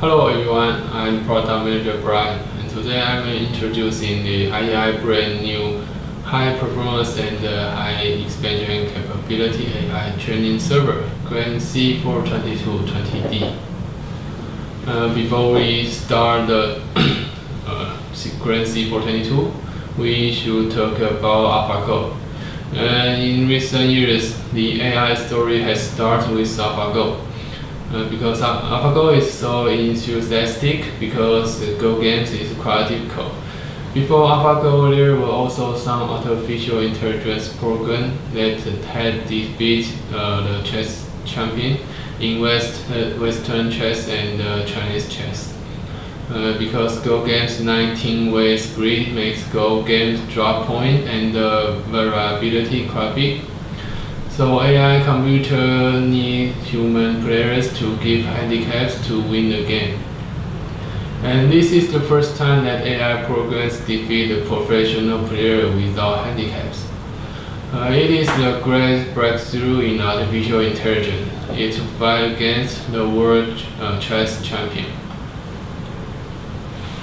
Hello everyone, I'm Product Manager Brian, and today I'm introducing the AI brand new high performance and high expansion capability AI training server, Grand C42220D. Before we start the Grand C422, we should talk about AlphaGo. In recent years, the AI story has started with AlphaGo. Because AlphaGo is so enthusiastic because Go games is quite difficult. Before AlphaGo, there were also some artificial intelligence programs that had defeated the chess champion in Western chess and Chinese chess. Because Go game's 19-way grid makes Go games drop point and variability quite big. So AI computer need human players to give handicaps to win the game. And this is the first time that AI programs defeat a professional player without handicaps. It is a great breakthrough in artificial intelligence. It fight against the world chess champion.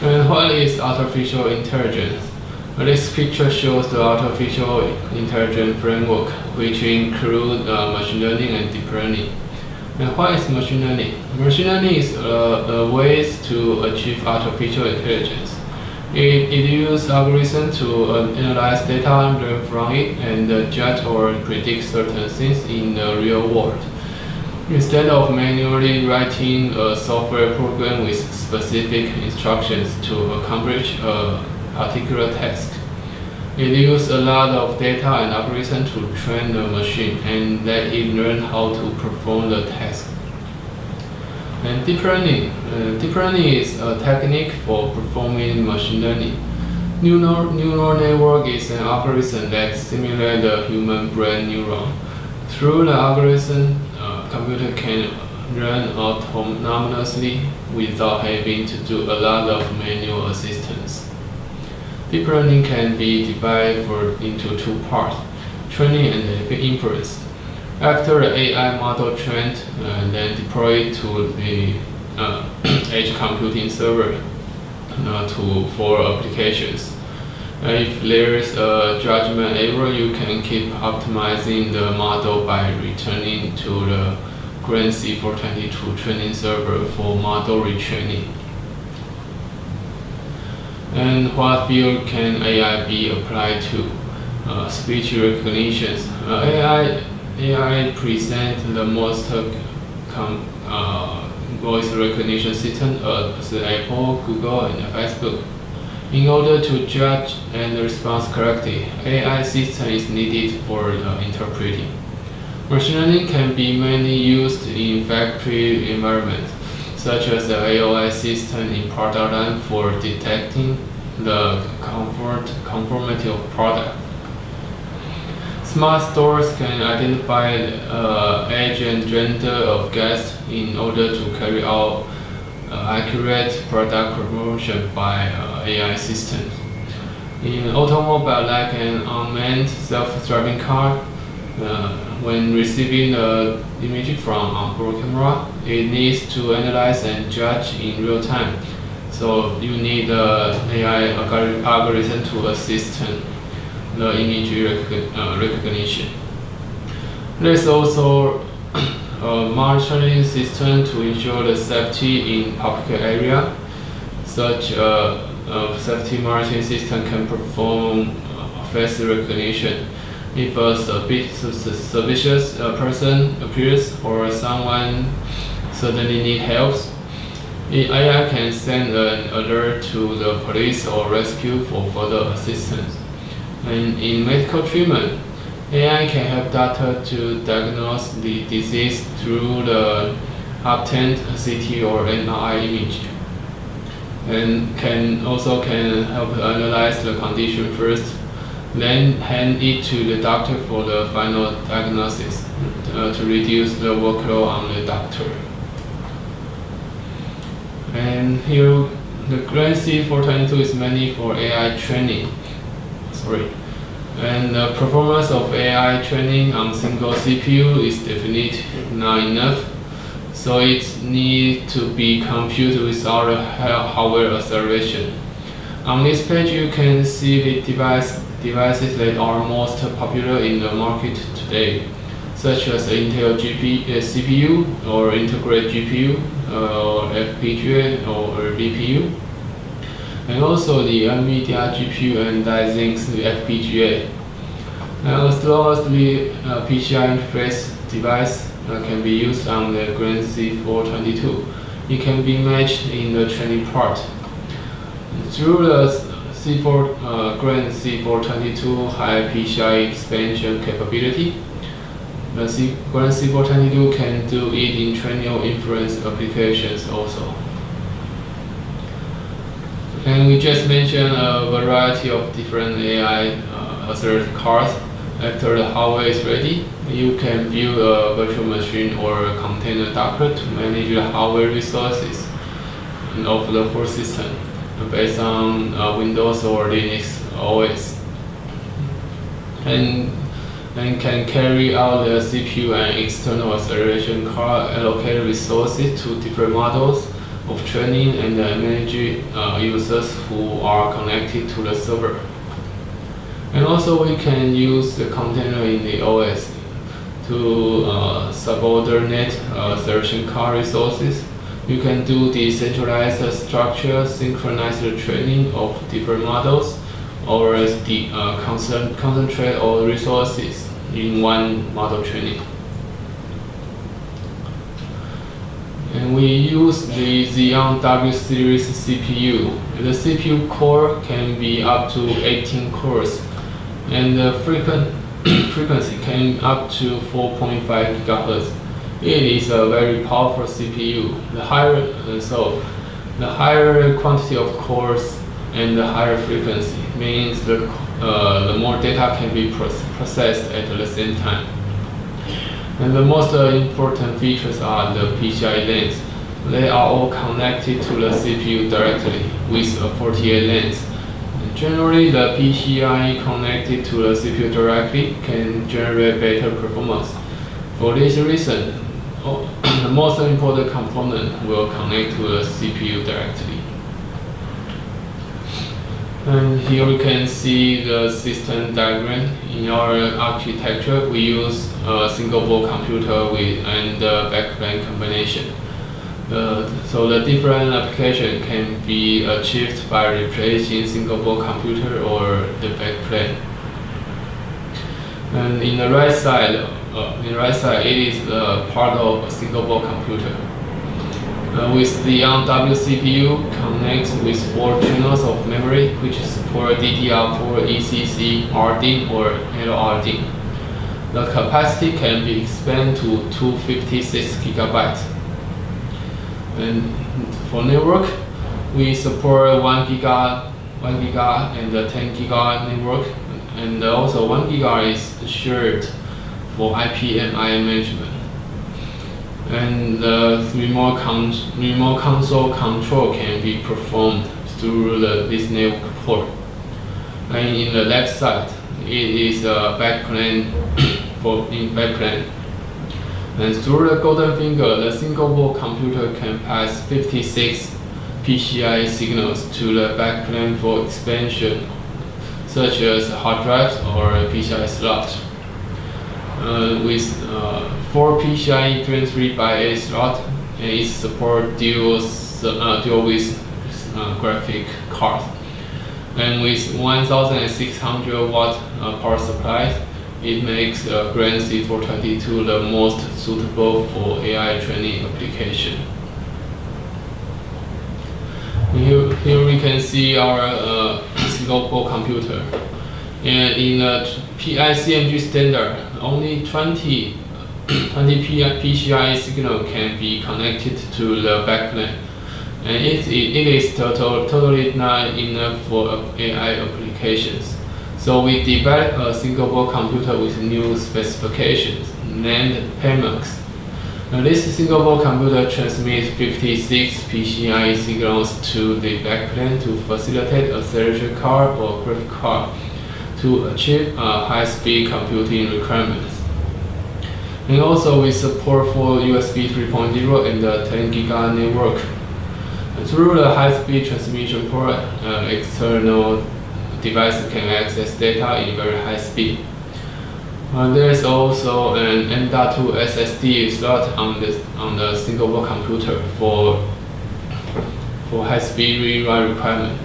And what is artificial intelligence? This picture shows the artificial intelligence framework, which includes machine learning and deep learning. And what is machine learning? Machine learning is a way to achieve artificial intelligence. It uses algorithms to analyze data, learn from it, and judge or predict certain things in the real world. Instead of manually writing a software program with specific instructions to accomplish a particular task, it uses a lot of data and algorithms to train the machine and let it learn how to perform the task. And deep learning is a technique for performing machine learning. Neural network is an algorithm that simulates the human brain neuron. Through the algorithm, computer can run autonomously without having to do a lot of manual assistance. Deep learning can be divided into two parts, training and inference. After the AI model trained, then deployed to the edge computing server for applications. If there is a judgment error, you can keep optimizing the model by returning to the Grand C422 training server for model retraining. And what field can AI be applied to? Speech recognition. AI presents the most voice recognition system as Apple, Google, and Facebook. In order to judge and respond correctly, AI system is needed for interpreting. Machine learning can be mainly used in factory environments, such as the AOI system in product line for detecting the conformity of product. Smart stores can identify age and gender of guests in order to carry out accurate product promotion by AI systems. In automobile, like an unmanned self-driving car, when receiving the image from onboard camera, it needs to analyze and judge in real time. So you need the AI algorithm to assist the image recognition. There's also a monitoring system to ensure the safety in public area. Such a safety monitoring system can perform face recognition. If a suspicious person appears or someone suddenly needs help, the AI can send an alert to the police or rescue for further assistance. And in medical treatment, AI can help doctors to diagnose the disease through the obtained CT or MRI image, and can help analyze the condition first, then hand it to the doctor for the final diagnosis to reduce the workload on the doctor. And here, the Grand C422 is mainly for AI training. And the performance of AI training on single CPU is definitely not enough. so it needs to be computed without hardware acceleration. On this page, you can see the devices that are most popular in the market today, such as Intel CPU or integrated GPU, or FPGA or VPU, and also the NVIDIA GPU and Ryzen's FPGA. As long as the PCI interface device can be used on the Grand C422, it can be matched in the training part. Through the Grand C422 high PCI expansion capability, the Grand C422 can do it in training or inference applications also. And we just mentioned a variety of different AI accelerated cards. After the hardware is ready, you can build a virtual machine or a container Docker to manage the hardware resources of the whole system based on Windows or Linux OS, and can carry out the CPU and external acceleration card, allocate resources to different models of training, and manage users who are connected to the server. And also we can use the container in the OS to subordinate acceleration card resources. You can do decentralized structure, synchronize the training of different models, or concentrate all resources in one model training. And we use the Xeon W series CPU. The CPU core can be up to 18 cores, and the frequency can up to 4.5 GHz. It is a very powerful CPU. The higher quantity of cores and the higher frequency means the more data can be processed at the same time. And the most important features are the PCI lanes. They are all connected to the CPU directly with a 48 lanes. Generally, the PCI connected to the CPU directly can generate better performance. For this reason, the most important component will connect to the CPU directly. And here we can see the system diagram. In our architecture, we use a single board computer and backplane combination. So the different application can be achieved by replacing single board computer or the backplane. And in the right side, it is part of a single board computer. With the Xeon W CPU connects with 4 channels of memory, which support DDR4 ECC RDIMM or LRDIMM. The capacity can be expanded to 256 GB. And for network, we support 1 giga and 10 giga network, and also 1 giga is shared for IP and IM management. And the remote console control can be performed through this network port. And in the left side, it is a backplane in backplane. And through the golden finger, the single board computer can pass 56 PCI signals to the backplane for expansion, such as hard drives or PCI slot. With 4 PCIe Gen 3 by 8 slot, and it supports dual with graphic card. And with 1,600 watt power supply, it makes Grand C422 the most suitable for AI training application. Here we can see our single board computer. And in the PICMG standard, only 20 PCI signal can be connected to the backplane, and it is totally not enough for AI applications. So we developed a single board computer with new specifications named PAMAX. Now this single board computer transmits 56 PCI signals to the backplane to facilitate acceleration card or graphic card to achieve high-speed computing requirements. And also we support for USB 3.0 and the 10 GHz network. Through the high-speed transmission port, external device can access data in very high speed. There is also an M.2 SSD slot on the single board computer for high-speed read-write requirement.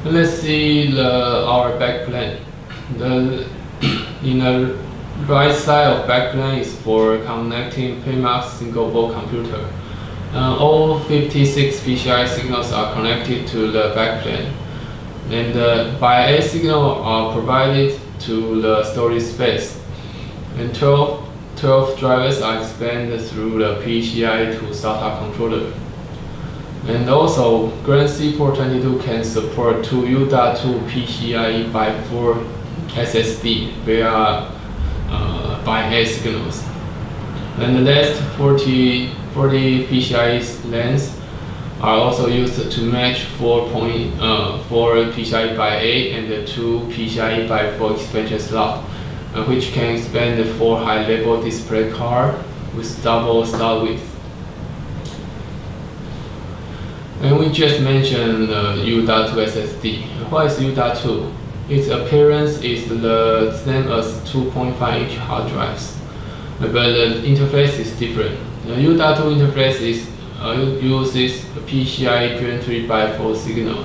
Let's see our backplane. In the right side of backplane is for connecting PMUX single board computer. All 56 PCI signals are connected to the backplane, and the BIA signal are provided to the storage space, and 12 drivers are expanded through the PCI to SATA controller. And also, Grand C422 can support 2 U.2 PCIe by 4 SSD via BIA signals. And the last 40 PCIe lanes are also used to match 4 PCIe by 8 and the 2 PCIe by 4 expansion slot, which can expand the 4 high-level display card with double slot width. And we just mentioned U.2 SSD. What is U.2? Its appearance is the same as 2.5-inch hard drives, but the interface is different. The U.2 interface uses PCIe Gen 3x4 signal.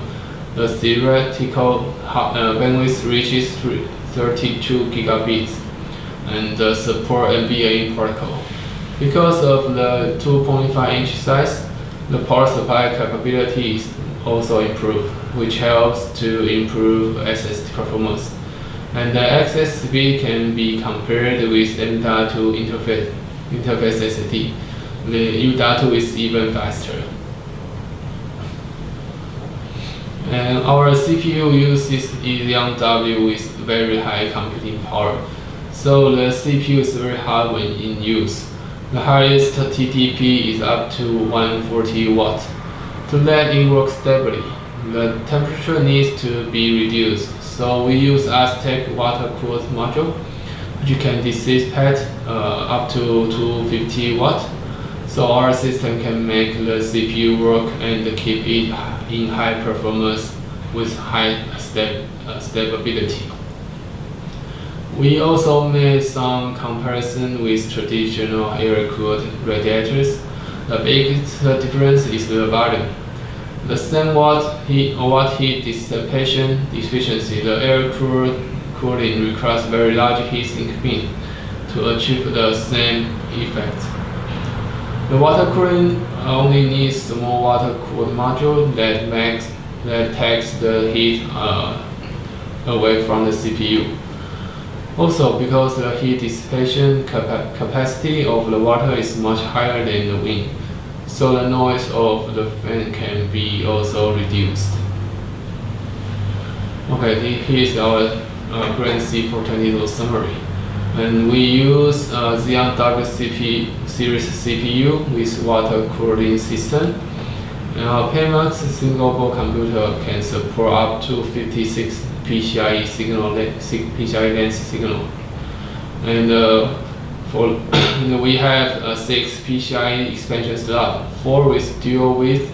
The theoretical bandwidth reaches 32 gigabits and support NVLink protocol. Because of the 2.5-inch size, the power supply capability is also improved, which helps to improve SSD performance. And the access speed can be compared with M.2 interface SSD. The U.2 is even faster. And our CPU uses Xeon W with very high computing power, so the CPU is very hot when in use. The highest TDP is up to 140 watts. To let it work stably, the temperature needs to be reduced, so we use Aztec water-cooled module, which can dissipate up to 250 watts. So our system can make the CPU work and keep it in high performance with high stability. We also made some comparison with traditional air-cooled radiators. The biggest difference is the volume. The same watt heat dissipation efficiency, the air-cooled cooling requires very large heat sink bin to achieve the same effect. The water cooling only needs a small water-cooled module that takes the heat away from the CPU. Also, because the heat dissipation capacity of the water is much higher than the wind, so the noise of the fan can be also reduced. Okay, here's our Grand C422 summary. And we use Xeon W series CPU with water cooling system. And our PMUX single board computer can support up to 56 PCIe length signal. And we have 6 PCIe expansion slot, 4 with dual width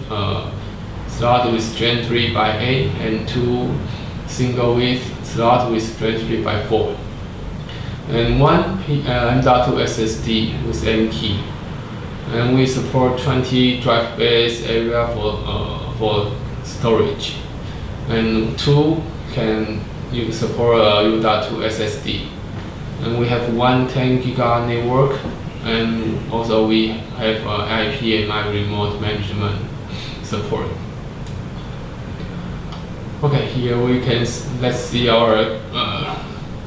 slot with Gen 3x8 and 2 single width slot with Gen 3x4. And 1 M.2 SSD with M key. And we support 20 drive base area for storage. And 2 can support U.2 SSD. And we have 1 10 GHz network, and also we have IP and my remote management support. Okay, here let's see our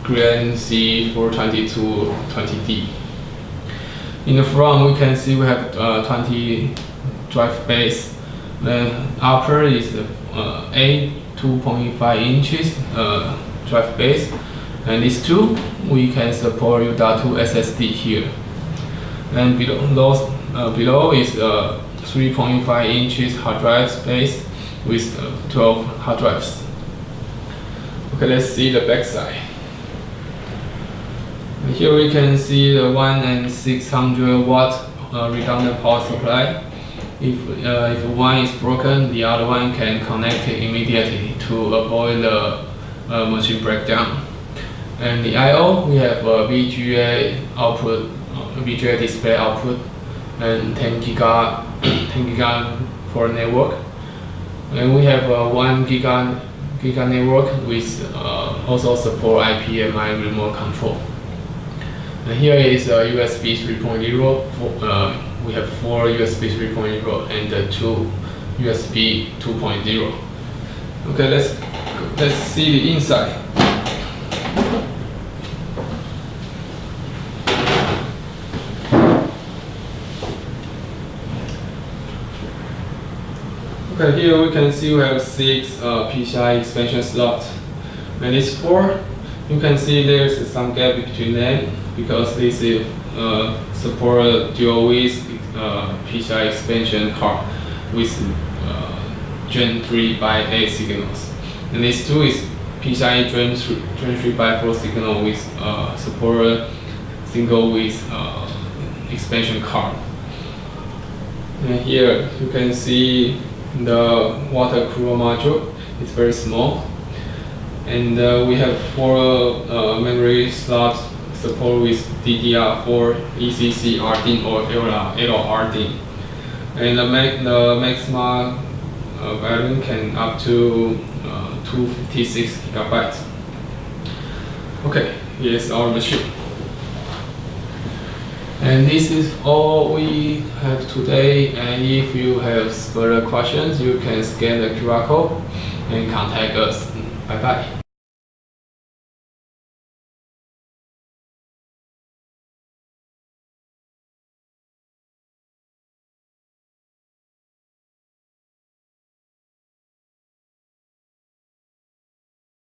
Grand C422 20D. In the front, we can see we have 20 drive base. The upper is a 2.5 inches drive base, and these two we can support U.2 SSD here. And below is 3.5 inches hard drive space with 12 hard drives. Okay, let's see the back side. Here we can see the 1 and 600 watt redundant power supply. If one is broken, the other one can connect it immediately to avoid the machine breakdown. And the I/O, we have a VGA output, VGA display output, and 10 giga for network. And we have a 1 giga network with also support IPMI remote control. And here is USB 3.0. We have 4 USB 3.0 and 2 USB 2.0. Okay, let's see the inside. Okay, here we can see we have 6 PCI expansion slots, and it's 4. You can see there's some gap between them because this is support dual width PCI expansion card with Gen 3 by 8 signals, and this 2 is PCI Gen 3 by 4 signal with support single width expansion card. And here you can see the water cooler module. It's very small, and we have 4 memory slots support with DDR4, ECC, RDIMM, or LRDIMM, and the maximum volume can up to 256 gigabytes. Okay, here's our machine. And this is all we have today, and if you have further questions, you can scan the QR code and contact us. Bye bye.